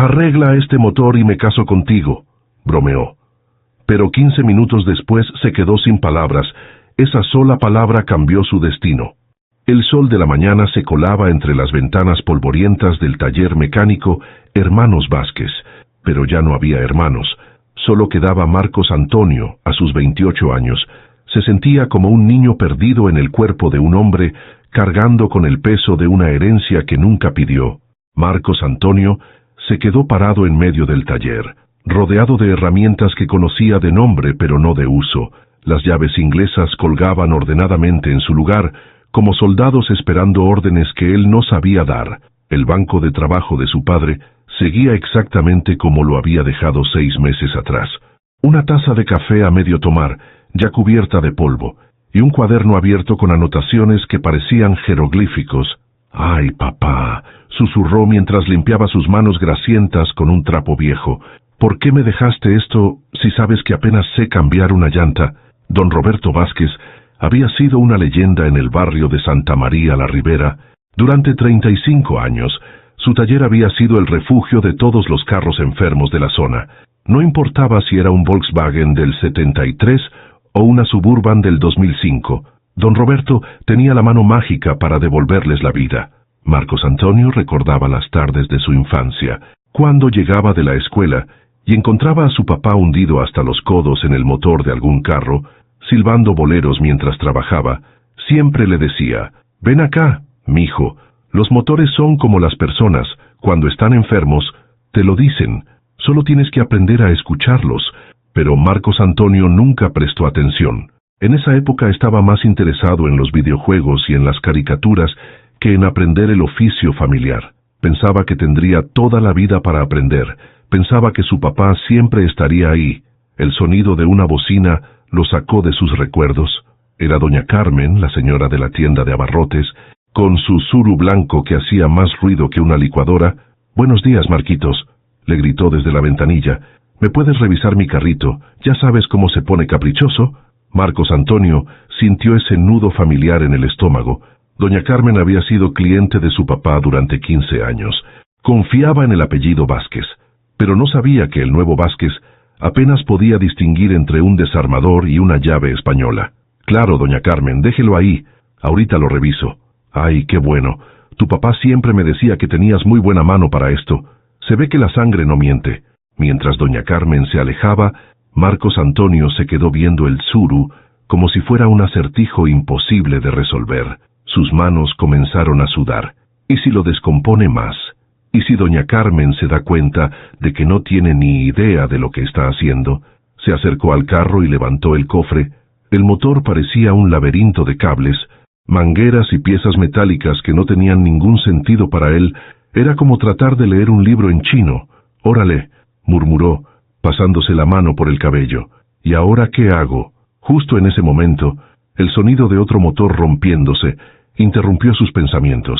Arregla este motor y me caso contigo, bromeó. Pero 15 minutos después se quedó sin palabras. Esa sola palabra cambió su destino. El sol de la mañana se colaba entre las ventanas polvorientas del taller mecánico Hermanos Vázquez, pero ya no había hermanos. Solo quedaba Marcos Antonio, a sus 28 años. Se sentía como un niño perdido en el cuerpo de un hombre, cargando con el peso de una herencia que nunca pidió. Marcos Antonio se quedó parado en medio del taller, rodeado de herramientas que conocía de nombre pero no de uso. Las llaves inglesas colgaban ordenadamente en su lugar, como soldados esperando órdenes que él no sabía dar. El banco de trabajo de su padre seguía exactamente como lo había dejado 6 meses atrás. Una taza de café a medio tomar, ya cubierta de polvo, y un cuaderno abierto con anotaciones que parecían jeroglíficos. «Ay, papá», susurró mientras limpiaba sus manos grasientas con un trapo viejo. «¿Por qué me dejaste esto si sabes que apenas sé cambiar una llanta?» Don Roberto Vázquez había sido una leyenda en el barrio de Santa María la Ribera. Durante 35 años, su taller había sido el refugio de todos los carros enfermos de la zona. No importaba si era un Volkswagen del 73 o una Suburban del 2005. Don Roberto tenía la mano mágica para devolverles la vida. Marcos Antonio recordaba las tardes de su infancia, cuando llegaba de la escuela y encontraba a su papá hundido hasta los codos en el motor de algún carro, silbando boleros mientras trabajaba. Siempre le decía: «Ven acá, mijo, los motores son como las personas, cuando están enfermos, te lo dicen, solo tienes que aprender a escucharlos». Pero Marcos Antonio nunca prestó atención. En esa época estaba más interesado en los videojuegos y en las caricaturas que en aprender el oficio familiar. Pensaba que tendría toda la vida para aprender. Pensaba que su papá siempre estaría ahí. El sonido de una bocina lo sacó de sus recuerdos. Era doña Carmen, la señora de la tienda de abarrotes, con su suru blanco que hacía más ruido que una licuadora. «Buenos días, Marquitos», le gritó desde la ventanilla. «¿Me puedes revisar mi carrito? Ya sabes cómo se pone caprichoso». Marcos Antonio sintió ese nudo familiar en el estómago. Doña Carmen había sido cliente de su papá durante 15 años. Confiaba en el apellido Vázquez, pero no sabía que el nuevo Vázquez apenas podía distinguir entre un desarmador y una llave española. «Claro, doña Carmen, déjelo ahí. Ahorita lo reviso». «Ay, qué bueno. Tu papá siempre me decía que tenías muy buena mano para esto. Se ve que la sangre no miente». Mientras doña Carmen se alejaba, Marcos Antonio se quedó viendo el suru como si fuera un acertijo imposible de resolver. Sus manos comenzaron a sudar. ¿Y si lo descompone más? ¿Y si doña Carmen se da cuenta de que no tiene ni idea de lo que está haciendo? Se acercó al carro y levantó el cofre. El motor parecía un laberinto de cables, mangueras y piezas metálicas que no tenían ningún sentido para él. Era como tratar de leer un libro en chino. «Órale», murmuró, pasándose la mano por el cabello. «¿Y ahora qué hago?». Justo en ese momento, el sonido de otro motor rompiéndose interrumpió sus pensamientos.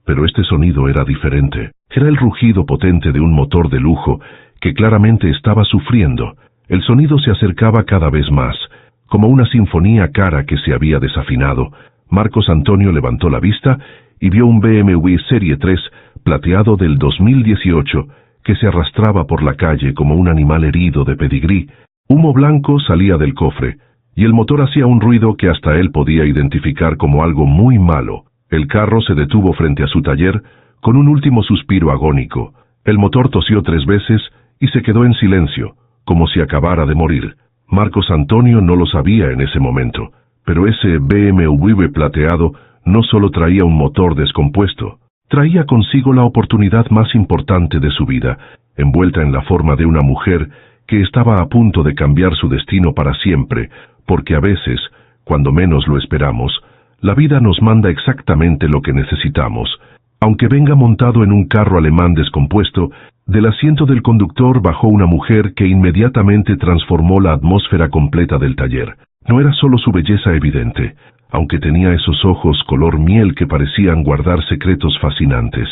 Pero este sonido era diferente. Era el rugido potente de un motor de lujo que claramente estaba sufriendo. El sonido se acercaba cada vez más, como una sinfonía cara que se había desafinado. Marcos Antonio levantó la vista y vio un BMW Serie 3 plateado del 2018 que se arrastraba por la calle como un animal herido de pedigrí. Humo blanco salía del cofre, y el motor hacía un ruido que hasta él podía identificar como algo muy malo. El carro se detuvo frente a su taller con un último suspiro agónico. El motor tosió 3 veces y se quedó en silencio, como si acabara de morir. Marcos Antonio no lo sabía en ese momento, pero ese BMW plateado no solo traía un motor descompuesto, traía consigo la oportunidad más importante de su vida, envuelta en la forma de una mujer que estaba a punto de cambiar su destino para siempre, porque a veces, cuando menos lo esperamos, la vida nos manda exactamente lo que necesitamos. Aunque venga montado en un carro alemán descompuesto, del asiento del conductor bajó una mujer que inmediatamente transformó la atmósfera completa del taller. No era solo su belleza evidente, aunque tenía esos ojos color miel que parecían guardar secretos fascinantes,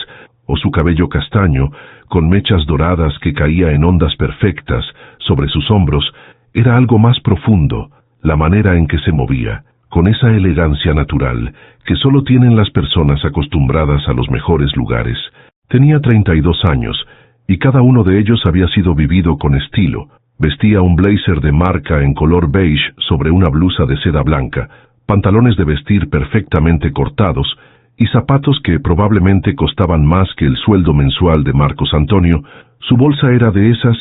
o su cabello castaño, con mechas doradas que caía en ondas perfectas sobre sus hombros, era algo más profundo, la manera en que se movía, con esa elegancia natural que solo tienen las personas acostumbradas a los mejores lugares. Tenía 32 años, y cada uno de ellos había sido vivido con estilo. Vestía un blazer de marca en color beige sobre una blusa de seda blanca, pantalones de vestir perfectamente cortados y zapatos que probablemente costaban más que el sueldo mensual de Marcos Antonio. Su bolsa era de esas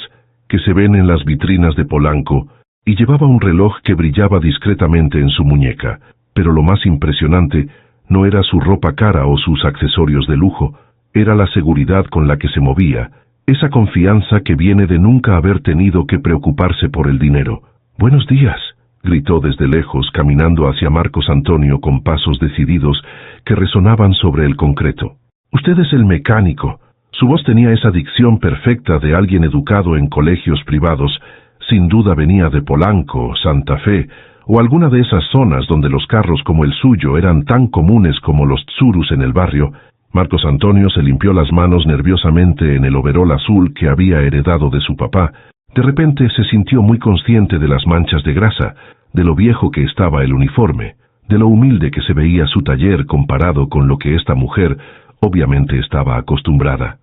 que se ven en las vitrinas de Polanco y llevaba un reloj que brillaba discretamente en su muñeca. Pero lo más impresionante no era su ropa cara o sus accesorios de lujo, era la seguridad con la que se movía, esa confianza que viene de nunca haber tenido que preocuparse por el dinero. «Buenos días», gritó desde lejos, caminando hacia Marcos Antonio con pasos decididos que resonaban sobre el concreto. «Usted es el mecánico». Su voz tenía esa dicción perfecta de alguien educado en colegios privados. Sin duda venía de Polanco, Santa Fe, o alguna de esas zonas donde los carros como el suyo eran tan comunes como los tsurus en el barrio. Marcos Antonio se limpió las manos nerviosamente en el overol azul que había heredado de su papá. De repente se sintió muy consciente de las manchas de grasa, de lo viejo que estaba el uniforme, de lo humilde que se veía su taller comparado con lo que esta mujer obviamente estaba acostumbrada.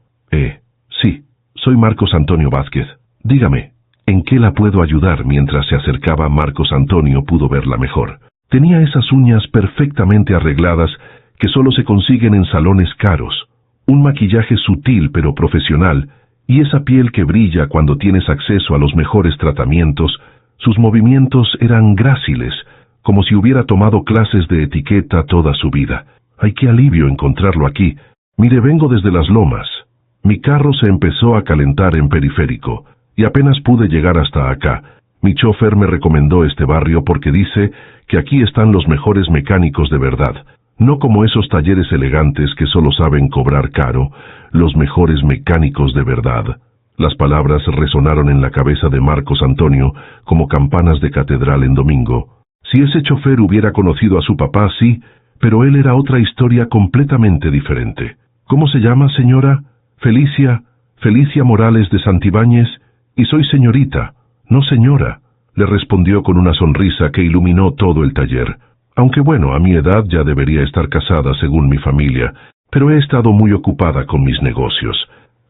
Sí, soy Marcos Antonio Vázquez. Dígame, ¿en qué la puedo ayudar? Mientras se acercaba, Marcos Antonio pudo verla mejor. Tenía esas uñas perfectamente arregladas que solo se consiguen en salones caros, un maquillaje sutil pero profesional, y esa piel que brilla cuando tienes acceso a los mejores tratamientos. Sus movimientos eran gráciles, como si hubiera tomado clases de etiqueta toda su vida. ¡Ay, qué alivio encontrarlo aquí! Mire, vengo desde Las Lomas. Mi carro se empezó a calentar en Periférico, y apenas pude llegar hasta acá. Mi chofer me recomendó este barrio porque dice que aquí están los mejores mecánicos de verdad. No como esos talleres elegantes que solo saben cobrar caro, los mejores mecánicos de verdad. Las palabras resonaron en la cabeza de Marcos Antonio como campanas de catedral en domingo. Si ese chofer hubiera conocido a su papá, sí, pero él era otra historia completamente diferente. ¿Cómo se llama, señora? Felicia Morales de Santibáñez, y soy señorita, no señora, le respondió con una sonrisa que iluminó todo el taller. Aunque bueno, a mi edad ya debería estar casada según mi familia, pero he estado muy ocupada con mis negocios.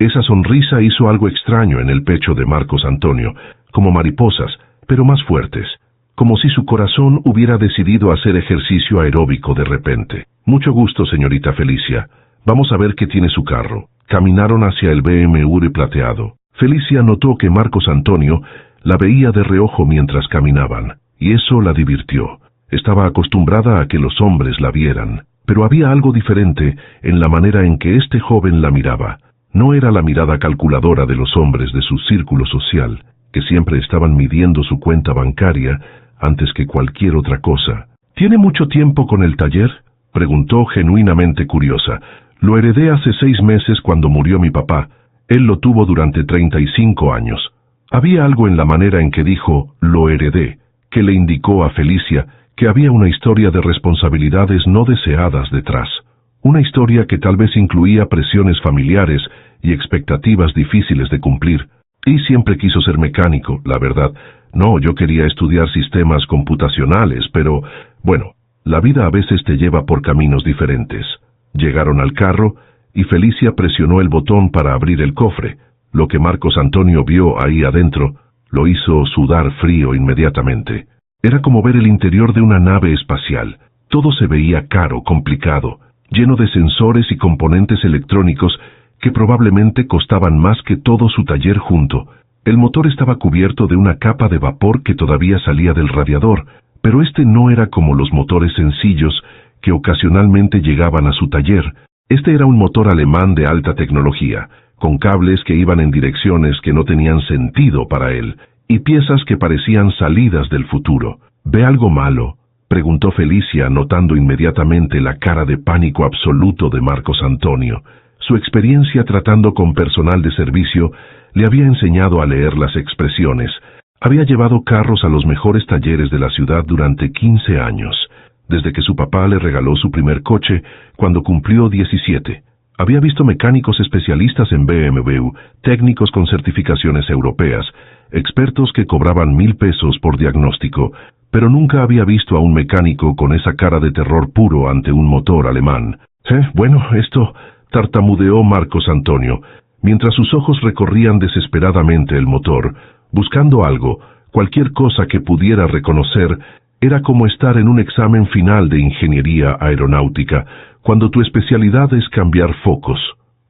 Esa sonrisa hizo algo extraño en el pecho de Marcos Antonio, como mariposas, pero más fuertes, como si su corazón hubiera decidido hacer ejercicio aeróbico de repente. Mucho gusto, señorita Felicia. Vamos a ver qué tiene su carro. Caminaron hacia el BMW plateado. Felicia notó que Marcos Antonio la veía de reojo mientras caminaban, y eso la divirtió. Estaba acostumbrada a que los hombres la vieran, pero había algo diferente en la manera en que este joven la miraba. No era la mirada calculadora de los hombres de su círculo social, que siempre estaban midiendo su cuenta bancaria antes que cualquier otra cosa. ¿Tiene mucho tiempo con el taller?, preguntó genuinamente curiosa. Lo heredé hace 6 meses cuando murió mi papá. Él lo tuvo durante 35 años. Había algo en la manera en que dijo «lo heredé», que le indicó a Felicia que había una historia de responsabilidades no deseadas detrás. Una historia que tal vez incluía presiones familiares y expectativas difíciles de cumplir. Y siempre quiso ser mecánico, la verdad. No, yo quería estudiar sistemas computacionales, pero, bueno, la vida a veces te lleva por caminos diferentes. Llegaron al carro, y Felicia presionó el botón para abrir el cofre. Lo que Marcos Antonio vio ahí adentro lo hizo sudar frío inmediatamente. Era como ver el interior de una nave espacial. Todo se veía caro, complicado, lleno de sensores y componentes electrónicos que probablemente costaban más que todo su taller junto. El motor estaba cubierto de una capa de vapor que todavía salía del radiador, pero este no era como los motores sencillos que ocasionalmente llegaban a su taller. Este era un motor alemán de alta tecnología, con cables que iban en direcciones que no tenían sentido para él, y piezas que parecían salidas del futuro. ¿Ve algo malo?, preguntó Felicia, notando inmediatamente la cara de pánico absoluto de Marcos Antonio. Su experiencia tratando con personal de servicio le había enseñado a leer las expresiones. Había llevado carros a los mejores talleres de la ciudad durante 15 años, desde que su papá le regaló su primer coche cuando cumplió 17. Había visto mecánicos especialistas en BMW, técnicos con certificaciones europeas, expertos que cobraban 1,000 pesos por diagnóstico, pero nunca había visto a un mecánico con esa cara de terror puro ante un motor alemán. Bueno, esto, tartamudeó Marcos Antonio. Mientras sus ojos recorrían desesperadamente el motor, buscando algo, cualquier cosa que pudiera reconocer, era como estar en un examen final de ingeniería aeronáutica, cuando tu especialidad es cambiar focos.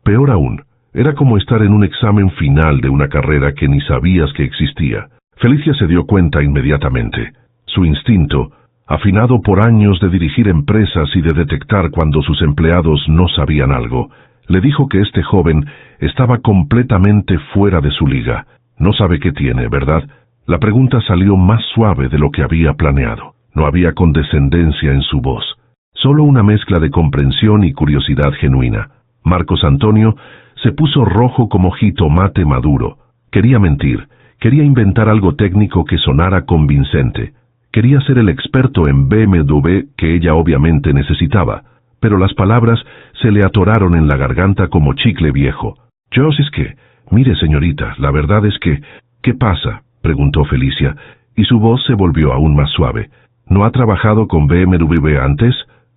Peor aún, era como estar en un examen final de una carrera que ni sabías que existía. Felicia se dio cuenta inmediatamente. Su instinto, afinado por años de dirigir empresas y de detectar cuando sus empleados no sabían algo, le dijo que este joven estaba completamente fuera de su liga. No sabe qué tiene, ¿verdad? La pregunta salió más suave de lo que había planeado. No había condescendencia en su voz, solo una mezcla de comprensión y curiosidad genuina. Marcos Antonio se puso rojo como jitomate maduro. Quería mentir, quería inventar algo técnico que sonara convincente. Quería ser el experto en BMW que ella obviamente necesitaba, pero las palabras se le atoraron en la garganta como chicle viejo. Mire señorita, la verdad es que... ¿Qué pasa?, preguntó Felicia, y su voz se volvió aún más suave. ¿No ha trabajado con BMW antes?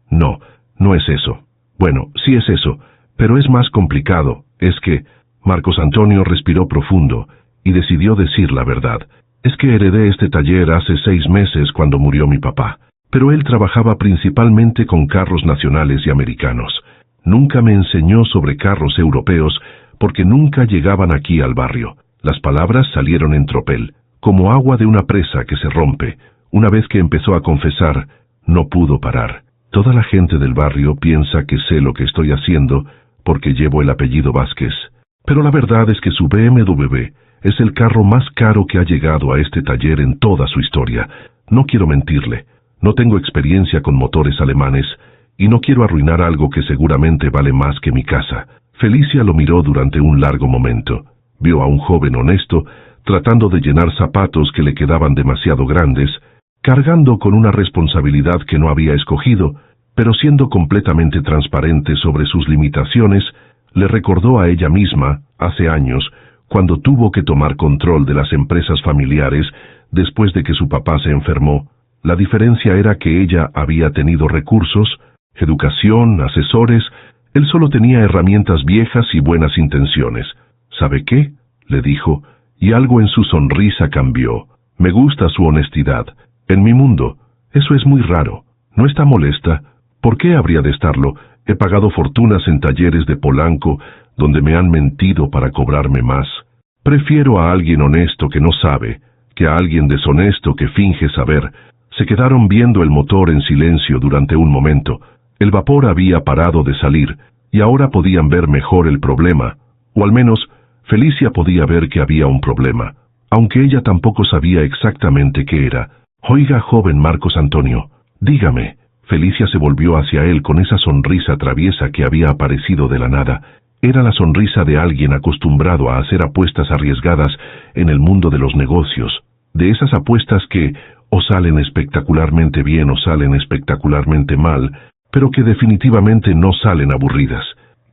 No, no es eso. Bueno, sí es eso, pero es más complicado. Es que... Marcos Antonio respiró profundo y decidió decir la verdad. Es que heredé este taller hace 6 meses cuando murió mi papá. Pero él trabajaba principalmente con carros nacionales y americanos. Nunca me enseñó sobre carros europeos porque nunca llegaban aquí al barrio. Las palabras salieron en tropel, como agua de una presa que se rompe. Una vez que empezó a confesar, no pudo parar. Toda la gente del barrio piensa que sé lo que estoy haciendo porque llevo el apellido Vázquez. Pero la verdad es que su BMW es el carro más caro que ha llegado a este taller en toda su historia. No quiero mentirle. No tengo experiencia con motores alemanes y no quiero arruinar algo que seguramente vale más que mi casa. Felicia lo miró durante un largo momento. Vio a un joven honesto tratando de llenar zapatos que le quedaban demasiado grandes, cargando con una responsabilidad que no había escogido, pero siendo completamente transparente sobre sus limitaciones. Le recordó a ella misma, hace años, cuando tuvo que tomar control de las empresas familiares después de que su papá se enfermó. La diferencia era que ella había tenido recursos, educación, asesores. Él solo tenía herramientas viejas y buenas intenciones. ¿Sabe qué?, le dijo, y algo en su sonrisa cambió. Me gusta su honestidad. En mi mundo, eso es muy raro. ¿No está molesta? ¿Por qué habría de estarlo? He pagado fortunas en talleres de Polanco, donde me han mentido para cobrarme más. Prefiero a alguien honesto que no sabe, que a alguien deshonesto que finge saber. Se quedaron viendo el motor en silencio durante un momento. El vapor había parado de salir, y ahora podían ver mejor el problema, o al menos Felicia podía ver que había un problema, aunque ella tampoco sabía exactamente qué era. Oiga, joven Marcos Antonio, dígame. Felicia se volvió hacia él con esa sonrisa traviesa que había aparecido de la nada. Era la sonrisa de alguien acostumbrado a hacer apuestas arriesgadas en el mundo de los negocios, de esas apuestas que o salen espectacularmente bien o salen espectacularmente mal, pero que definitivamente no salen aburridas.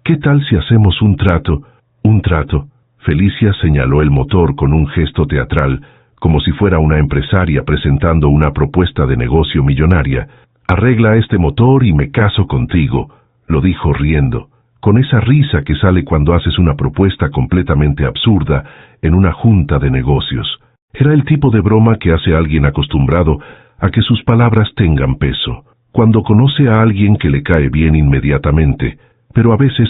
¿Qué tal si hacemos un trato? ¿Un trato? Felicia señaló el motor con un gesto teatral, como si fuera una empresaria presentando una propuesta de negocio millonaria. Arregla este motor y me caso contigo, lo dijo riendo, con esa risa que sale cuando haces una propuesta completamente absurda en una junta de negocios. Era el tipo de broma que hace alguien acostumbrado a que sus palabras tengan peso, cuando conoce a alguien que le cae bien inmediatamente, pero a veces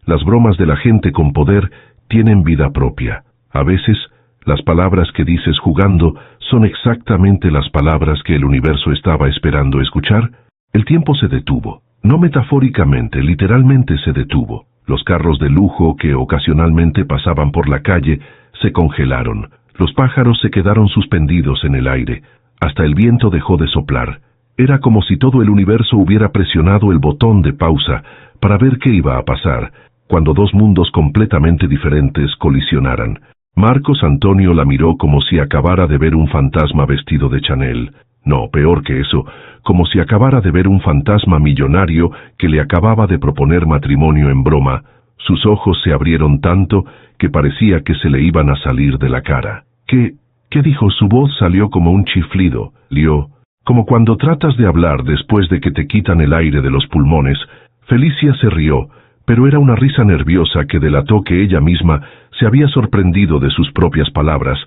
las bromas de la gente con poder tienen vida propia. A veces las palabras que dices jugando son exactamente las palabras que el universo estaba esperando escuchar. El tiempo se detuvo. No metafóricamente, literalmente se detuvo. Los carros de lujo que ocasionalmente pasaban por la calle se congelaron. Los pájaros se quedaron suspendidos en el aire. Hasta el viento dejó de soplar. Era como si todo el universo hubiera presionado el botón de pausa para ver qué iba a pasar cuando dos mundos completamente diferentes colisionaran. Marcos Antonio la miró como si acabara de ver un fantasma vestido de Chanel. No, peor que eso, como si acabara de ver un fantasma millonario que le acababa de proponer matrimonio en broma. Sus ojos se abrieron tanto que parecía que se le iban a salir de la cara. ¿Qué dijo? Su voz salió como un chiflido. Lió, como cuando tratas de hablar después de que te quitan el aire de los pulmones. Felicia se rió, pero era una risa nerviosa que delató que ella misma se había sorprendido de sus propias palabras.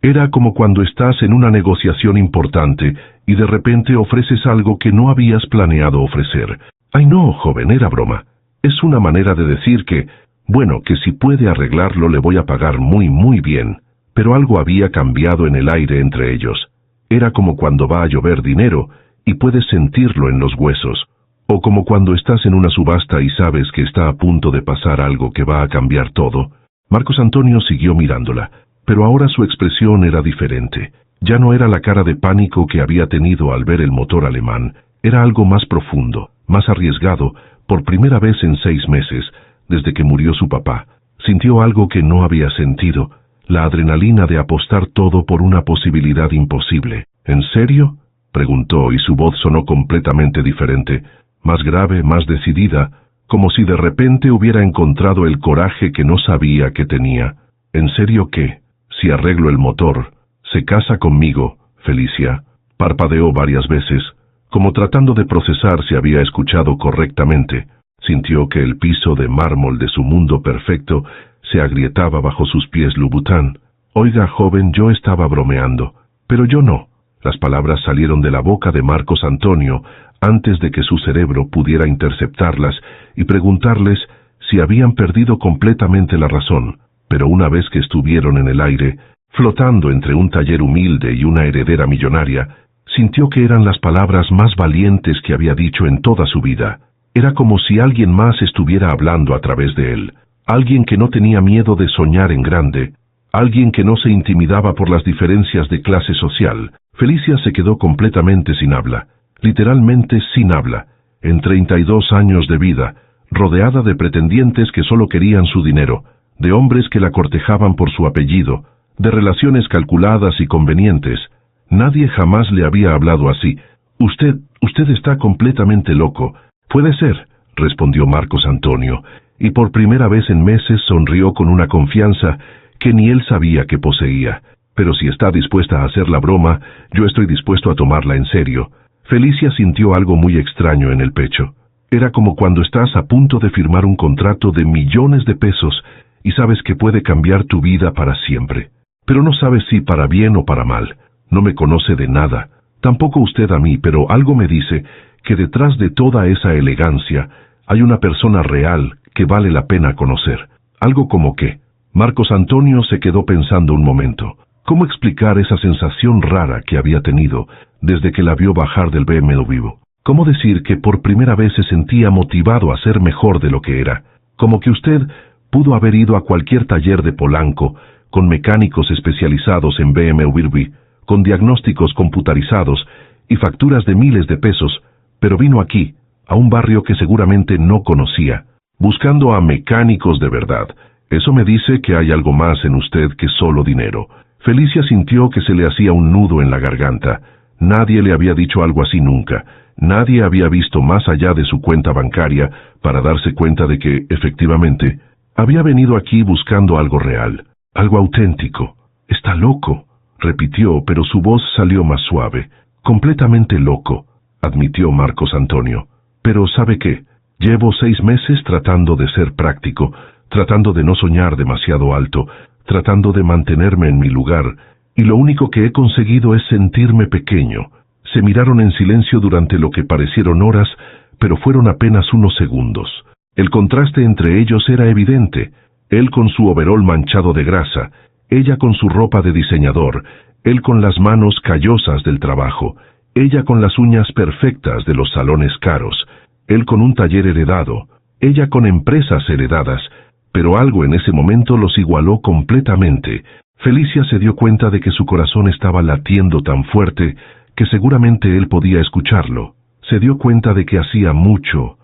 Era como cuando estás en una negociación importante y de repente ofreces algo que no habías planeado ofrecer. Ay no, joven, era broma. Es una manera de decir que, bueno, que si puede arreglarlo le voy a pagar muy bien. Pero algo había cambiado en el aire entre ellos. Era como cuando va a llover dinero y puedes sentirlo en los huesos. O como cuando estás en una subasta y sabes que está a punto de pasar algo que va a cambiar todo. Marcos Antonio siguió mirándola, pero ahora su expresión era diferente. Ya no era la cara de pánico que había tenido al ver el motor alemán. Era algo más profundo, más arriesgado, por primera vez en 6 meses, desde que murió su papá. Sintió algo que no había sentido, la adrenalina de apostar todo por una posibilidad imposible. ¿En serio?, preguntó, y su voz sonó completamente diferente, más grave, más decidida, como si de repente hubiera encontrado el coraje que no sabía que tenía. ¿En serio qué? Si arreglo el motor, ¿se casa conmigo, Felicia? Parpadeó varias veces, como tratando de procesar si había escuchado correctamente. Sintió que el piso de mármol de su mundo perfecto se agrietaba bajo sus pies Louboutin. Oiga, joven, yo estaba bromeando, pero yo no. Las palabras salieron de la boca de Marcos Antonio antes de que su cerebro pudiera interceptarlas y preguntarles si habían perdido completamente la razón. Pero una vez que estuvieron en el aire, flotando entre un taller humilde y una heredera millonaria, sintió que eran las palabras más valientes que había dicho en toda su vida. Era como si alguien más estuviera hablando a través de él. Alguien que no tenía miedo de soñar en grande. Alguien que no se intimidaba por las diferencias de clase social. Felicia se quedó completamente sin habla. Literalmente sin habla. En 32 años de vida, rodeada de pretendientes que solo querían su dinero, de hombres que la cortejaban por su apellido, de relaciones calculadas y convenientes. Nadie jamás le había hablado así. Usted está completamente loco. Puede ser, respondió Marcos Antonio, y por primera vez en meses sonrió con una confianza que ni él sabía que poseía. Pero si está dispuesta a hacer la broma, yo estoy dispuesto a tomarla en serio. Felicia sintió algo muy extraño en el pecho. Era como cuando estás a punto de firmar un contrato de millones de pesos y sabes que puede cambiar tu vida para siempre. Pero no sabes si para bien o para mal. No me conoce de nada, tampoco usted a mí, pero algo me dice que detrás de toda esa elegancia hay una persona real que vale la pena conocer. Algo como que. Marcos Antonio se quedó pensando un momento. ¿Cómo explicar esa sensación rara que había tenido desde que la vio bajar del BMW? ¿Cómo decir que por primera vez se sentía motivado a ser mejor de lo que era? Como que usted pudo haber ido a cualquier taller de Polanco, con mecánicos especializados en BMW, con diagnósticos computarizados y facturas de miles de pesos, pero vino aquí, a un barrio que seguramente no conocía, buscando a mecánicos de verdad. Eso me dice que hay algo más en usted que solo dinero. Felicia sintió que se le hacía un nudo en la garganta. Nadie le había dicho algo así nunca. Nadie había visto más allá de su cuenta bancaria para darse cuenta de que, efectivamente, había venido aquí buscando algo real, algo auténtico. Está loco, repitió, pero su voz salió más suave. Completamente loco, admitió Marcos Antonio. Pero ¿sabe qué? Llevo 6 meses tratando de ser práctico, tratando de no soñar demasiado alto, tratando de mantenerme en mi lugar, y lo único que he conseguido es sentirme pequeño. Se miraron en silencio durante lo que parecieron horas, pero fueron apenas unos segundos. El contraste entre ellos era evidente. Él con su overol manchado de grasa, ella con su ropa de diseñador, él con las manos callosas del trabajo, ella con las uñas perfectas de los salones caros, él con un taller heredado, ella con empresas heredadas, pero algo en ese momento los igualó completamente. Felicia se dio cuenta de que su corazón estaba latiendo tan fuerte que seguramente él podía escucharlo. Se dio cuenta de que hacía mucho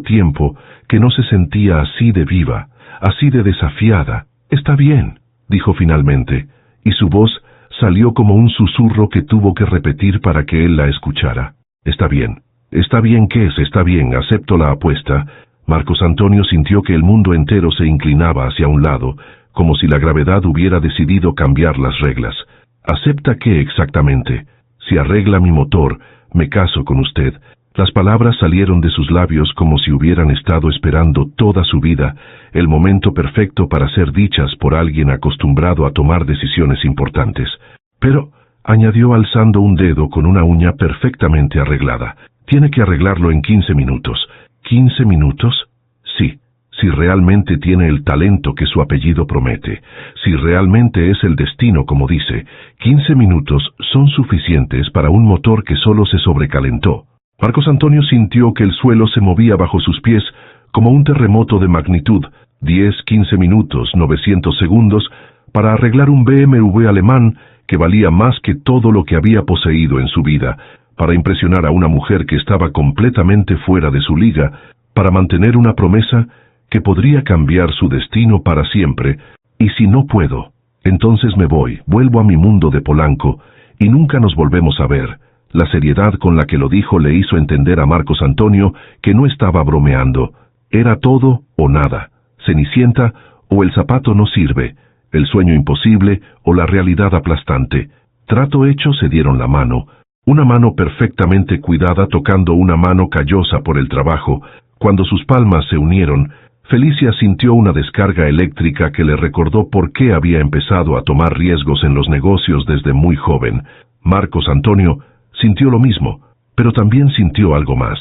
tiempo que no se sentía así de viva, así de desafiada. Está bien, dijo finalmente, y su voz salió como un susurro que tuvo que repetir para que él la escuchara. Está bien. Está bien, ¿qué es? Está bien, acepto la apuesta. Marcos Antonio sintió que el mundo entero se inclinaba hacia un lado, como si la gravedad hubiera decidido cambiar las reglas. ¿Acepta qué exactamente? Si arregla mi motor, me caso con usted. Las palabras salieron de sus labios como si hubieran estado esperando toda su vida el momento perfecto para ser dichas por alguien acostumbrado a tomar decisiones importantes. Pero, añadió alzando un dedo con una uña perfectamente arreglada, tiene que arreglarlo en 15 minutos. ¿15 minutos? Sí, si realmente tiene el talento que su apellido promete, si realmente es el destino como dice, 15 minutos son suficientes para un motor que solo se sobrecalentó. Marcos Antonio sintió que el suelo se movía bajo sus pies como un terremoto de magnitud. 10, 15 minutos, 900 segundos, para arreglar un BMW alemán que valía más que todo lo que había poseído en su vida, para impresionar a una mujer que estaba completamente fuera de su liga, para mantener una promesa que podría cambiar su destino para siempre. Y si no puedo, entonces me voy, vuelvo a mi mundo de Polanco, y nunca nos volvemos a ver. La seriedad con la que lo dijo le hizo entender a Marcos Antonio que no estaba bromeando. Era todo o nada, Cenicienta o el zapato no sirve, el sueño imposible o la realidad aplastante. Trato hecho, se dieron la mano, una mano perfectamente cuidada tocando una mano callosa por el trabajo. Cuando sus palmas se unieron, Felicia sintió una descarga eléctrica que le recordó por qué había empezado a tomar riesgos en los negocios desde muy joven. Marcos Antonio sintió lo mismo, pero también sintió algo más,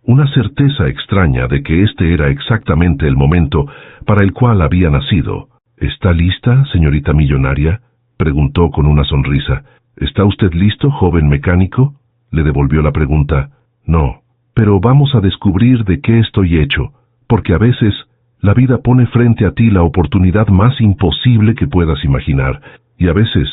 una certeza extraña de que este era exactamente el momento para el cual había nacido. ¿Está lista, señorita millonaria?, preguntó con una sonrisa. ¿Está usted listo, joven mecánico?, le devolvió la pregunta. No, pero vamos a descubrir de qué estoy hecho, porque a veces la vida pone frente a ti la oportunidad más imposible que puedas imaginar, y a veces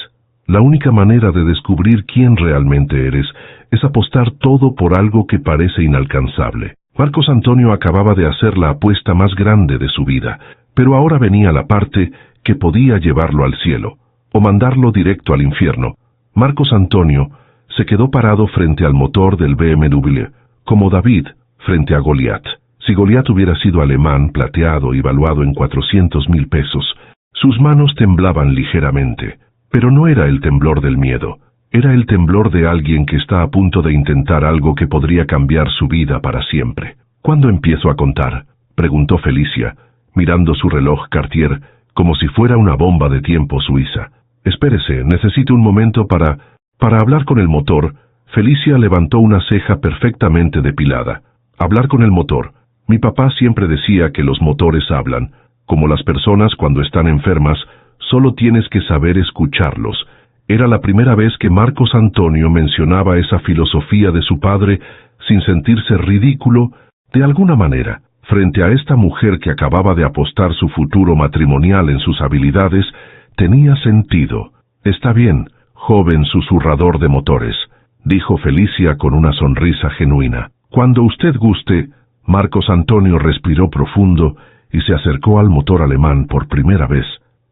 la única manera de descubrir quién realmente eres es apostar todo por algo que parece inalcanzable. Marcos Antonio acababa de hacer la apuesta más grande de su vida, pero ahora venía la parte que podía llevarlo al cielo, o mandarlo directo al infierno. Marcos Antonio se quedó parado frente al motor del BMW, como David frente a Goliat. Si Goliat hubiera sido alemán, plateado y valuado en 400,000 pesos, sus manos temblaban ligeramente. Pero no era el temblor del miedo, era el temblor de alguien que está a punto de intentar algo que podría cambiar su vida para siempre. ¿Cuándo empiezo a contar?, preguntó Felicia, mirando su reloj Cartier como si fuera una bomba de tiempo suiza. Espérese, necesito un momento para hablar con el motor. Felicia levantó una ceja perfectamente depilada. Hablar con el motor. Mi papá siempre decía que los motores hablan. Como las personas cuando están enfermas, solo tienes que saber escucharlos. Era la primera vez que Marcos Antonio mencionaba esa filosofía de su padre sin sentirse ridículo de alguna manera. Frente a esta mujer que acababa de apostar su futuro matrimonial en sus habilidades, tenía sentido. Está bien, joven susurrador de motores, dijo Felicia con una sonrisa genuina. Cuando usted guste. Marcos Antonio respiró profundo y se acercó al motor alemán por primera vez.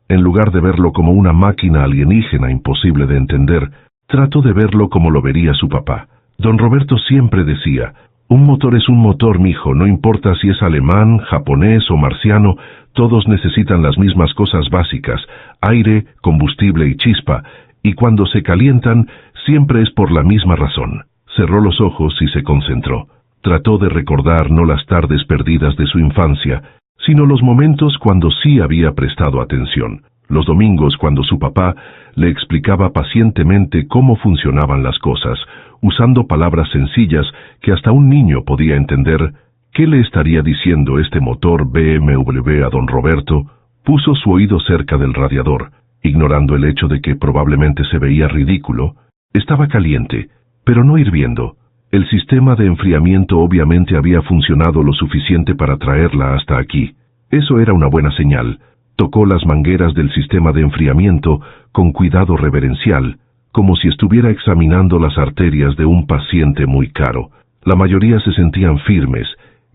En lugar de verlo como una máquina alienígena imposible de entender, trató de verlo como lo vería su papá. Don Roberto siempre decía, un motor es un motor, mijo, no importa si es alemán, japonés o marciano, todos necesitan las mismas cosas básicas, aire, combustible y chispa, y cuando se calientan, siempre es por la misma razón. Cerró los ojos y se concentró. Trató de recordar no las tardes perdidas de su infancia, sino los momentos cuando sí había prestado atención, los domingos cuando su papá le explicaba pacientemente cómo funcionaban las cosas, usando palabras sencillas que hasta un niño podía entender. ¿Qué le estaría diciendo este motor BMW a don Roberto? Puso su oído cerca del radiador, ignorando el hecho de que probablemente se veía ridículo. Estaba caliente, pero no hirviendo. El sistema de enfriamiento obviamente había funcionado lo suficiente para traerla hasta aquí. Eso era una buena señal. Tocó las mangueras del sistema de enfriamiento con cuidado reverencial, como si estuviera examinando las arterias de un paciente muy caro. La mayoría se sentían firmes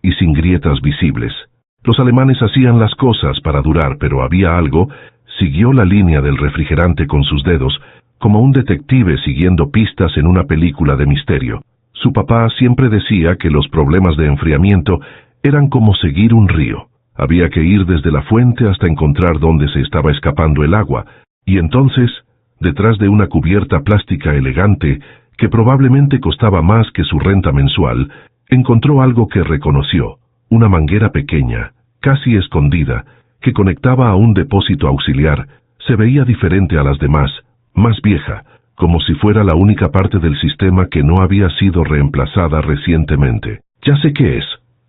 y sin grietas visibles. Los alemanes hacían las cosas para durar, pero había algo. Siguió la línea del refrigerante con sus dedos, como un detective siguiendo pistas en una película de misterio. Su papá siempre decía que los problemas de enfriamiento eran como seguir un río. Había que ir desde la fuente hasta encontrar dónde se estaba escapando el agua, y entonces, detrás de una cubierta plástica elegante, que probablemente costaba más que su renta mensual, Encontró algo que reconoció, una manguera pequeña, casi escondida, que conectaba a un depósito auxiliar. Se veía diferente a las demás, más vieja, como si fuera la única parte del sistema que no había sido reemplazada recientemente. «Ya sé qué es»,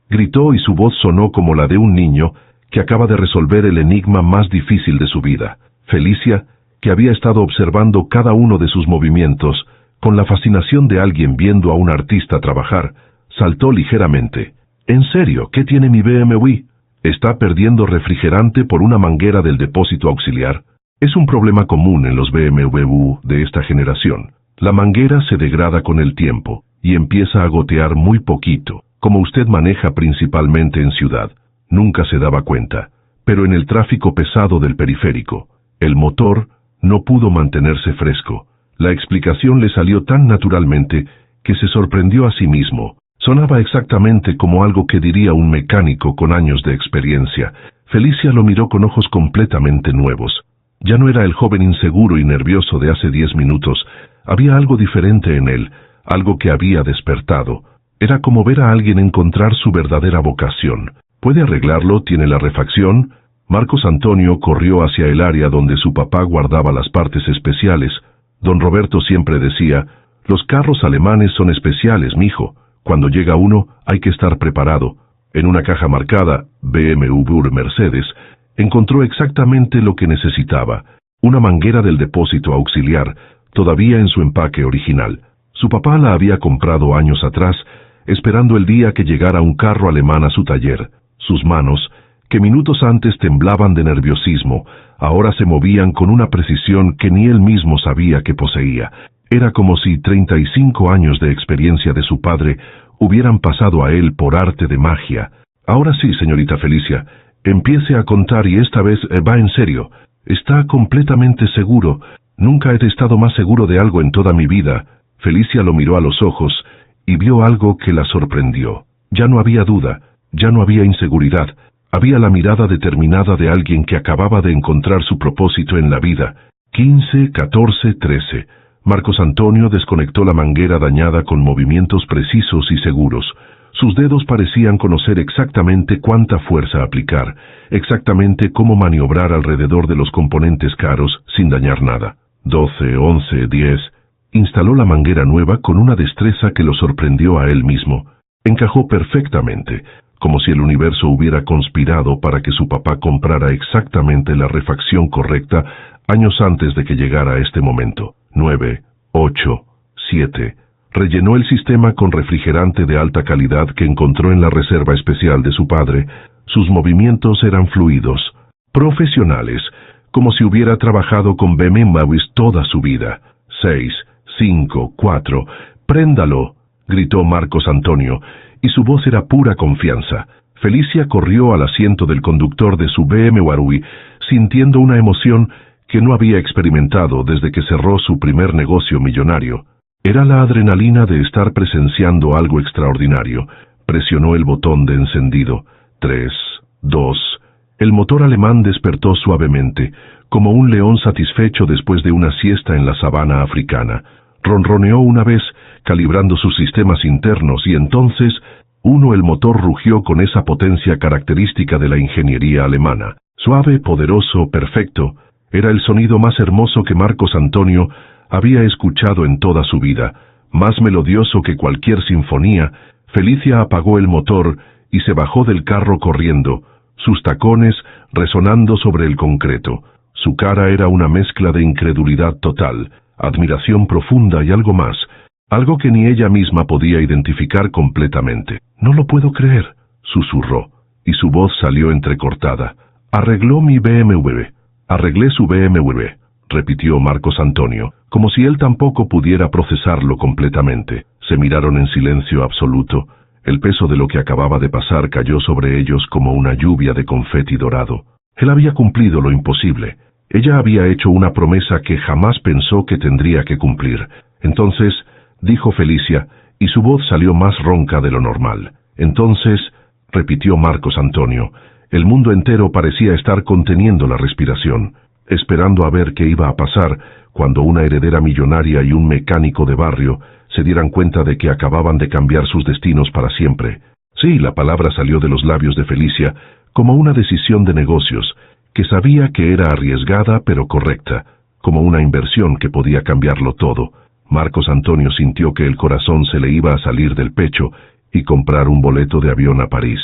gritó, y su voz sonó como la de un niño que acaba de resolver el enigma más difícil de su vida. Felicia, que había estado observando cada uno de sus movimientos, con la fascinación de alguien viendo a un artista trabajar, saltó ligeramente. «¿En serio? ¿Qué tiene mi BMW? ¿Está perdiendo refrigerante por una manguera del depósito auxiliar?» Es un problema común en los BMW de esta generación. La manguera se degrada con el tiempo y empieza a gotear muy poquito. Como usted maneja principalmente en ciudad, nunca se daba cuenta. Pero en el tráfico pesado del periférico, el motor no pudo mantenerse fresco. La explicación le salió tan naturalmente que se sorprendió a sí mismo. Sonaba exactamente como algo que diría un mecánico con años de experiencia. Felicia lo miró con ojos completamente nuevos. Ya no era el joven inseguro y nervioso de hace 10 minutos. Había algo diferente en él, algo que había despertado. Era como ver a alguien encontrar su verdadera vocación. ¿Puede arreglarlo? ¿Tiene la refacción? Marcos Antonio corrió hacia el área donde su papá guardaba las partes especiales. Don Roberto siempre decía: «Los carros alemanes son especiales, mijo. Cuando llega uno, hay que estar preparado». En una caja marcada BMW Mercedes, encontró exactamente lo que necesitaba: una manguera del depósito auxiliar, todavía en su empaque original. Su papá la había comprado años atrás, esperando el día que llegara un carro alemán a su taller. Sus manos, que minutos antes temblaban de nerviosismo, ahora se movían con una precisión que ni él mismo sabía que poseía. Era como si 35 años de experiencia de su padre hubieran pasado a él por arte de magia. «Ahora sí, señorita Felicia, empiece a contar, y esta vez va en serio. ¿Está completamente seguro? Nunca he estado más seguro de algo en toda mi vida». Felicia lo miró a los ojos y vio algo que la sorprendió. Ya no había duda, ya no había inseguridad. Había la mirada determinada de alguien que acababa de encontrar su propósito en la vida. 15, 14, 13. Marcos Antonio desconectó la manguera dañada con movimientos precisos y seguros. Sus dedos parecían conocer exactamente cuánta fuerza aplicar, exactamente cómo maniobrar alrededor de los componentes caros sin dañar nada. 12, 11, 10. Instaló la manguera nueva con una destreza que lo sorprendió a él mismo. Encajó perfectamente, como si el universo hubiera conspirado para que su papá comprara exactamente la refacción correcta años antes de que llegara este momento. 9, 8, 7. Rellenó el sistema con refrigerante de alta calidad que encontró en la reserva especial de su padre. Sus movimientos eran fluidos, profesionales, como si hubiera trabajado con BMWs toda su vida. 6, 5, 4. «Préndalo», gritó Marcos Antonio, y su voz era pura confianza. Felicia corrió al asiento del conductor de su BMW, sintiendo una emoción que no había experimentado desde que cerró su primer negocio millonario. Era la adrenalina de estar presenciando algo extraordinario. Presionó el botón de encendido. 3, 2. El motor alemán despertó suavemente, como un león satisfecho después de una siesta en la sabana africana. Ronroneó una vez, calibrando sus sistemas internos, y entonces, el motor rugió con esa potencia característica de la ingeniería alemana. Suave, poderoso, perfecto. Era el sonido más hermoso que Marcos Antonio había escuchado en toda su vida, más melodioso que cualquier sinfonía. Felicia apagó el motor y se bajó del carro corriendo, sus tacones resonando sobre el concreto. Su cara era una mezcla de incredulidad total, admiración profunda y algo más, algo que ni ella misma podía identificar completamente. «No lo puedo creer», susurró, y su voz salió entrecortada. «Arregló mi BMW. Arreglé su BMW», repitió Marcos Antonio, como si él tampoco pudiera procesarlo completamente. Se miraron en silencio absoluto. El peso de lo que acababa de pasar cayó sobre ellos como una lluvia de confeti dorado. Él había cumplido lo imposible. Ella había hecho una promesa que jamás pensó que tendría que cumplir. «Entonces», dijo Felicia, y su voz salió más ronca de lo normal. «Entonces», repitió Marcos Antonio. El mundo entero parecía estar conteniendo la respiración, esperando a ver qué iba a pasar cuando una heredera millonaria y un mecánico de barrio se dieran cuenta de que acababan de cambiar sus destinos para siempre. Sí, la palabra salió de los labios de Felicia como una decisión de negocios, que sabía que era arriesgada pero correcta, como una inversión que podía cambiarlo todo. Marcos Antonio sintió que el corazón se le iba a salir del pecho y comprar un boleto de avión a París.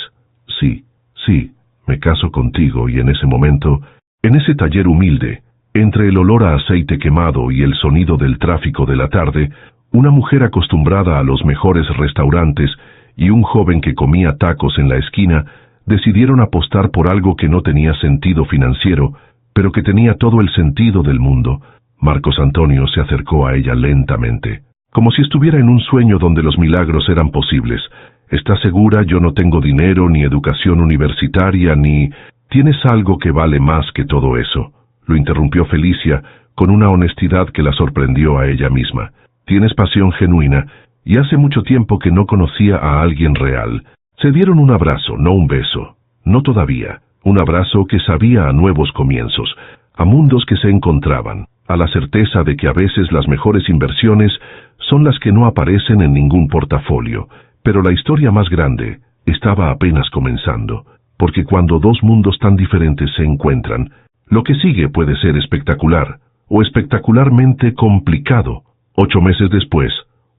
Sí, me caso contigo, y en ese momento, en ese taller humilde, entre el olor a aceite quemado y el sonido del tráfico de la tarde, una mujer acostumbrada a los mejores restaurantes y un joven que comía tacos en la esquina decidieron apostar por algo que no tenía sentido financiero, pero que tenía todo el sentido del mundo. Marcos Antonio se acercó a ella lentamente, como si estuviera en un sueño donde los milagros eran posibles. ¿Estás segura? Yo no tengo dinero, ni educación universitaria, ni... ¿Tienes algo que vale más que todo eso? Lo interrumpió Felicia con una honestidad que la sorprendió a ella misma. Tienes pasión genuina, y hace mucho tiempo que no conocía a alguien real. Se dieron un abrazo, no un beso. No todavía. Un abrazo que sabía a nuevos comienzos, a mundos que se encontraban, a la certeza de que a veces las mejores inversiones son las que no aparecen en ningún portafolio. Pero la historia más grande estaba apenas comenzando, porque cuando dos mundos tan diferentes se encuentran, lo que sigue puede ser espectacular, o espectacularmente complicado. 8 meses después,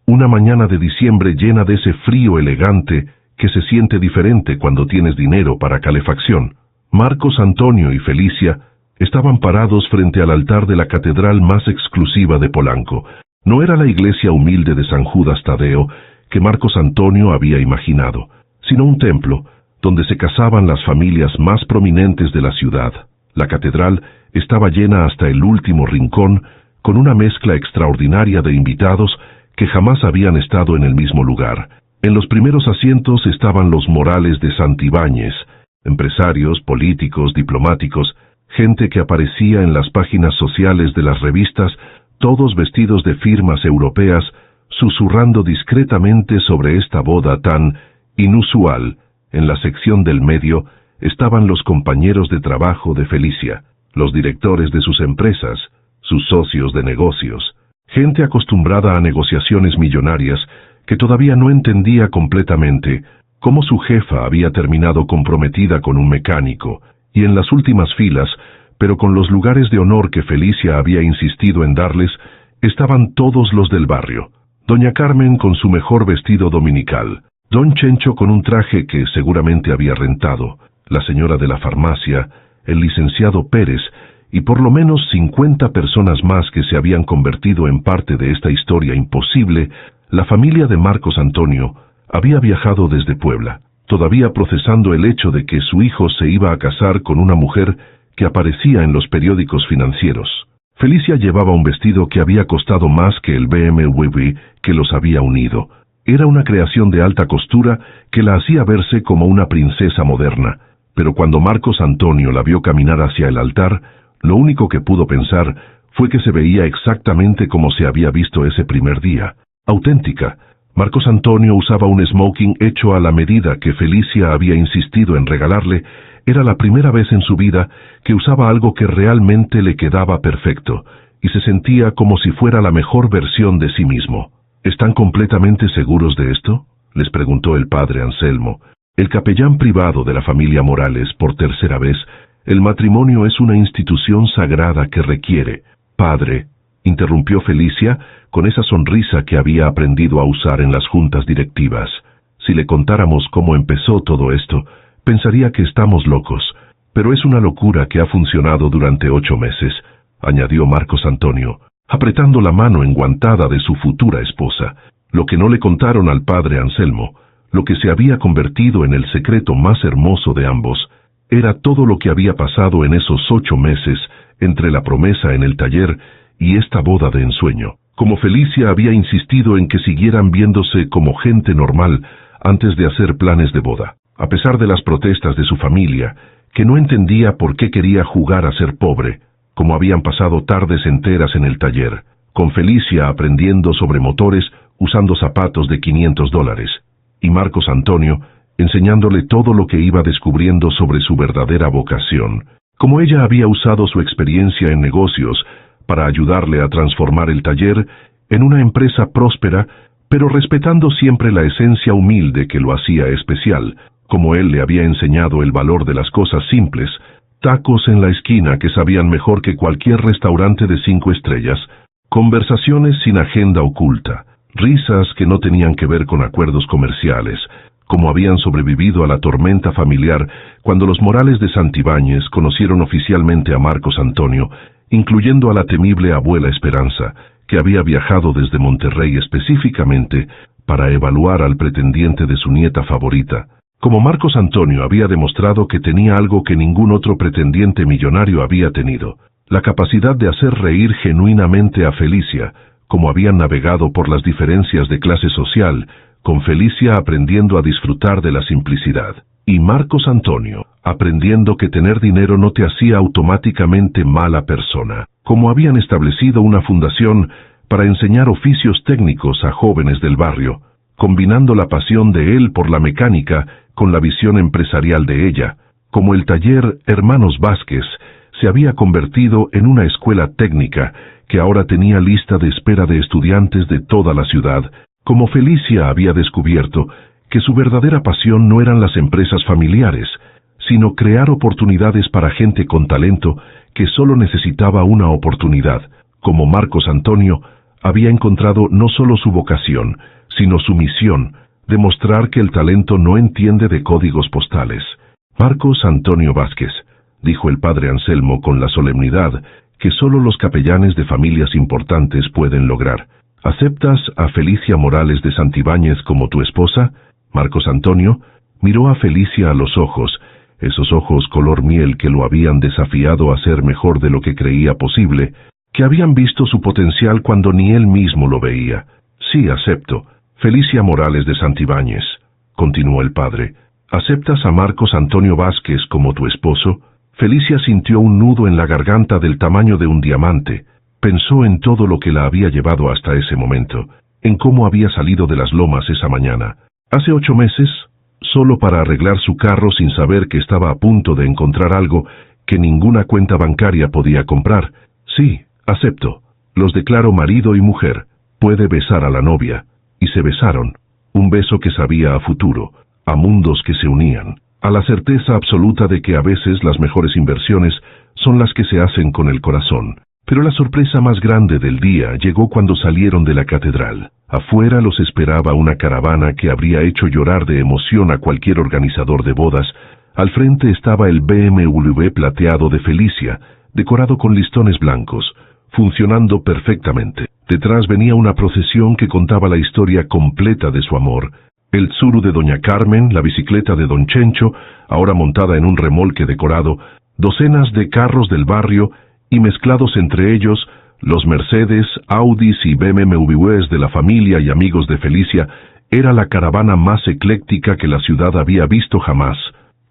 una mañana de diciembre llena de ese frío elegante que se siente diferente cuando tienes dinero para calefacción, Marcos Antonio y Felicia estaban parados frente al altar de la catedral más exclusiva de Polanco. No era la iglesia humilde de San Judas Tadeo que Marcos Antonio había imaginado, sino un templo donde se casaban las familias más prominentes de la ciudad. La catedral estaba llena hasta el último rincón, con una mezcla extraordinaria de invitados que jamás habían estado en el mismo lugar. En los primeros asientos estaban los Morales de Santibáñez, empresarios, políticos, diplomáticos, gente que aparecía en las páginas sociales de las revistas, todos vestidos de firmas europeas, susurrando discretamente sobre esta boda tan inusual. En la sección del medio estaban los compañeros de trabajo de Felicia, los directores de sus empresas, sus socios de negocios, gente acostumbrada a negociaciones millonarias que todavía no entendía completamente cómo su jefa había terminado comprometida con un mecánico, y en las últimas filas, pero con los lugares de honor que Felicia había insistido en darles, estaban todos los del barrio. Doña Carmen con su mejor vestido dominical, don Chencho con un traje que seguramente había rentado, la señora de la farmacia, el licenciado Pérez, y por lo menos 50 personas más que se habían convertido en parte de esta historia imposible. La familia de Marcos Antonio había viajado desde Puebla, todavía procesando el hecho de que su hijo se iba a casar con una mujer que aparecía en los periódicos financieros. Felicia llevaba un vestido que había costado más que el BMW que los había unido. Era una creación de alta costura que la hacía verse como una princesa moderna, pero cuando Marcos Antonio la vio caminar hacia el altar, lo único que pudo pensar fue que se veía exactamente como se había visto ese primer día, auténtica. Marcos Antonio usaba un smoking hecho a la medida que Felicia había insistido en regalarle. Era la primera vez en su vida que usaba algo que realmente le quedaba perfecto, y se sentía como si fuera la mejor versión de sí mismo. ¿Están completamente seguros de esto?, les preguntó el padre Anselmo, el capellán privado de la familia Morales, por tercera vez. El matrimonio es una institución sagrada que requiere. Padre, interrumpió Felicia con esa sonrisa que había aprendido a usar en las juntas directivas. Si le contáramos cómo empezó todo esto, pensaría que estamos locos, pero es una locura que ha funcionado durante 8 meses, añadió Marcos Antonio, apretando la mano enguantada de su futura esposa. Lo que no le contaron al padre Anselmo, lo que se había convertido en el secreto más hermoso de ambos, era todo lo que había pasado en esos 8 meses entre la promesa en el taller y esta boda de ensueño. Como Felicia había insistido en que siguieran viéndose como gente normal antes de hacer planes de boda, a pesar de las protestas de su familia, que no entendía por qué quería jugar a ser pobre, como habían pasado tardes enteras en el taller, con Felicia aprendiendo sobre motores usando zapatos de $500, y Marcos Antonio enseñándole todo lo que iba descubriendo sobre su verdadera vocación, como ella había usado su experiencia en negocios para ayudarle a transformar el taller en una empresa próspera pero respetando siempre la esencia humilde que lo hacía especial, como él le había enseñado el valor de las cosas simples, tacos en la esquina que sabían mejor que cualquier restaurante de 5 estrellas, conversaciones sin agenda oculta, risas que no tenían que ver con acuerdos comerciales, como habían sobrevivido a la tormenta familiar cuando los Morales de Santibáñez conocieron oficialmente a Marcos Antonio, incluyendo a la temible abuela Esperanza, que había viajado desde Monterrey específicamente para evaluar al pretendiente de su nieta favorita. Como Marcos Antonio había demostrado que tenía algo que ningún otro pretendiente millonario había tenido, la capacidad de hacer reír genuinamente a Felicia, como habían navegado por las diferencias de clase social, con Felicia aprendiendo a disfrutar de la simplicidad, y Marcos Antonio aprendiendo que tener dinero no te hacía automáticamente mala persona, como habían establecido una fundación para enseñar oficios técnicos a jóvenes del barrio, combinando la pasión de él por la mecánica con la visión empresarial de ella, como el taller Hermanos Vázquez se había convertido en una escuela técnica que ahora tenía lista de espera de estudiantes de toda la ciudad, como Felicia había descubierto que su verdadera pasión no eran las empresas familiares, sino crear oportunidades para gente con talento que solo necesitaba una oportunidad, como Marcos Antonio había encontrado no solo su vocación, sino su misión, demostrar que el talento no entiende de códigos postales. Marcos Antonio Vázquez, dijo el padre Anselmo con la solemnidad que solo los capellanes de familias importantes pueden lograr. ¿Aceptas a Felicia Morales de Santibáñez como tu esposa? Marcos Antonio miró a Felicia a los ojos, esos ojos color miel que lo habían desafiado a ser mejor de lo que creía posible, que habían visto su potencial cuando ni él mismo lo veía. Sí, acepto. Felicia Morales de Santibáñez, continuó el padre. ¿Aceptas a Marcos Antonio Vázquez como tu esposo? Felicia sintió un nudo en la garganta del tamaño de un diamante. Pensó en todo lo que la había llevado hasta ese momento, en cómo había salido de las lomas esa mañana. Hace 8 meses, solo para arreglar su carro sin saber que estaba a punto de encontrar algo que ninguna cuenta bancaria podía comprar. Sí, acepto. Los declaro marido y mujer. Puede besar a la novia. Y se besaron. Un beso que sabía a futuro, a mundos que se unían, a la certeza absoluta de que a veces las mejores inversiones son las que se hacen con el corazón. Pero la sorpresa más grande del día llegó cuando salieron de la catedral. Afuera los esperaba una caravana que habría hecho llorar de emoción a cualquier organizador de bodas. Al frente estaba el BMW plateado de Felicia, decorado con listones blancos, funcionando perfectamente. Detrás venía una procesión que contaba la historia completa de su amor. El tsuru de doña Carmen, la bicicleta de don Chencho, ahora montada en un remolque decorado, docenas de carros del barrio y mezclados entre ellos los Mercedes, Audis y BMWs de la familia y amigos de Felicia. Era la caravana más ecléctica que la ciudad había visto jamás.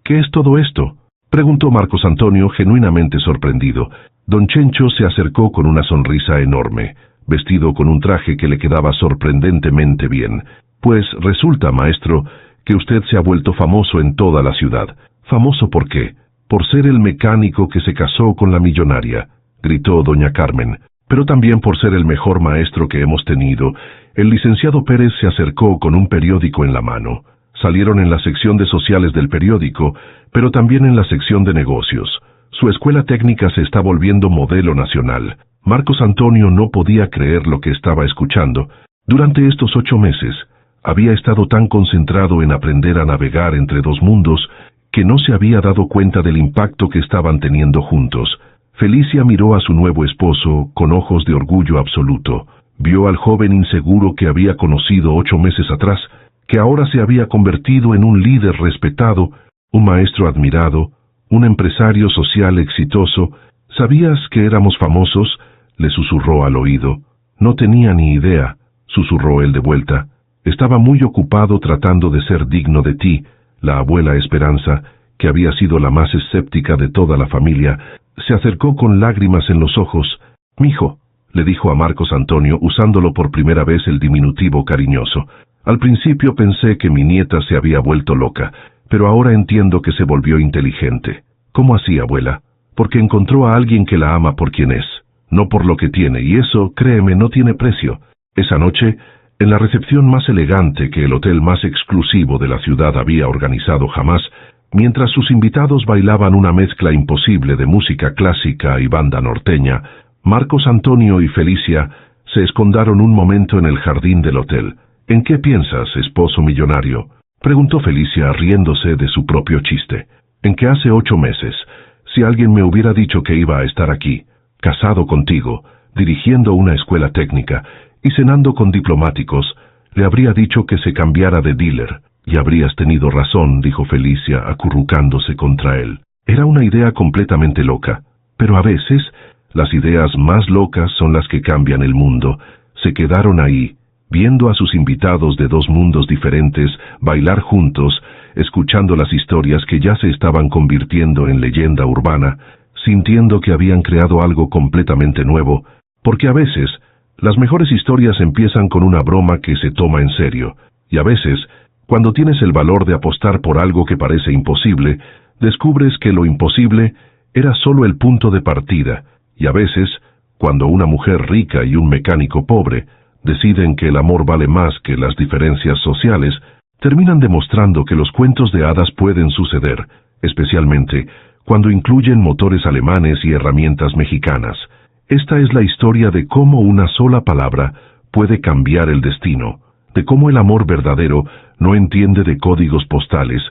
¿Qué es todo esto?, preguntó Marcos Antonio, genuinamente sorprendido. Don Chencho se acercó con una sonrisa enorme, vestido con un traje que le quedaba sorprendentemente bien. Pues resulta, maestro, que usted se ha vuelto famoso en toda la ciudad. ¿Famoso por qué? Por ser el mecánico que se casó con la millonaria, gritó doña Carmen, pero también por ser el mejor maestro que hemos tenido. El licenciado Pérez se acercó con un periódico en la mano. Salieron en la sección de sociales del periódico, pero también en la sección de negocios. Su escuela técnica se está volviendo modelo nacional. Marcos Antonio no podía creer lo que estaba escuchando. Durante estos 8 meses, había estado tan concentrado en aprender a navegar entre dos mundos que no se había dado cuenta del impacto que estaban teniendo juntos. Felicia miró a su nuevo esposo con ojos de orgullo absoluto. Vio al joven inseguro que había conocido 8 meses atrás, que ahora se había convertido en un líder respetado, un maestro admirado, un empresario social exitoso. ¿Sabías que éramos famosos?, le susurró al oído. No tenía ni idea, susurró él de vuelta. Estaba muy ocupado tratando de ser digno de ti. La abuela Esperanza, que había sido la más escéptica de toda la familia, se acercó con lágrimas en los ojos. «Mijo», le dijo a Marcos Antonio, usándolo por primera vez el diminutivo cariñoso. «Al principio pensé que mi nieta se había vuelto loca, pero ahora entiendo que se volvió inteligente». «¿Cómo así, abuela?» «Porque encontró a alguien que la ama por quien es, no por lo que tiene, y eso, créeme, no tiene precio». Esa noche, En la recepción más elegante que el hotel más exclusivo de la ciudad había organizado jamás, mientras sus invitados bailaban una mezcla imposible de música clásica y banda norteña, Marcos Antonio y Felicia se escondaron un momento en el jardín del hotel. «¿En qué piensas, esposo millonario?», preguntó Felicia riéndose de su propio chiste. «En que hace 8 meses, si alguien me hubiera dicho que iba a estar aquí, casado contigo, dirigiendo una escuela técnica y cenando con diplomáticos, le habría dicho que se cambiara de dealer». «Y habrías tenido razón», dijo Felicia acurrucándose contra él. Era una idea completamente loca, pero a veces las ideas más locas son las que cambian el mundo. Se quedaron ahí, viendo a sus invitados de 2 mundos diferentes bailar juntos, escuchando las historias que ya se estaban convirtiendo en leyenda urbana, sintiendo que habían creado algo completamente nuevo, porque a veces las mejores historias empiezan con una broma que se toma en serio, y a veces, cuando tienes el valor de apostar por algo que parece imposible, descubres que lo imposible era solo el punto de partida, y a veces, cuando una mujer rica y un mecánico pobre deciden que el amor vale más que las diferencias sociales, terminan demostrando que los cuentos de hadas pueden suceder, especialmente cuando incluyen motores alemanes y herramientas mexicanas. Esta es la historia de cómo una sola palabra puede cambiar el destino, de cómo el amor verdadero no entiende de códigos postales,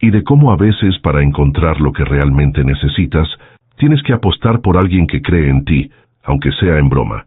y de cómo a veces para encontrar lo que realmente necesitas, tienes que apostar por alguien que cree en ti, aunque sea en broma.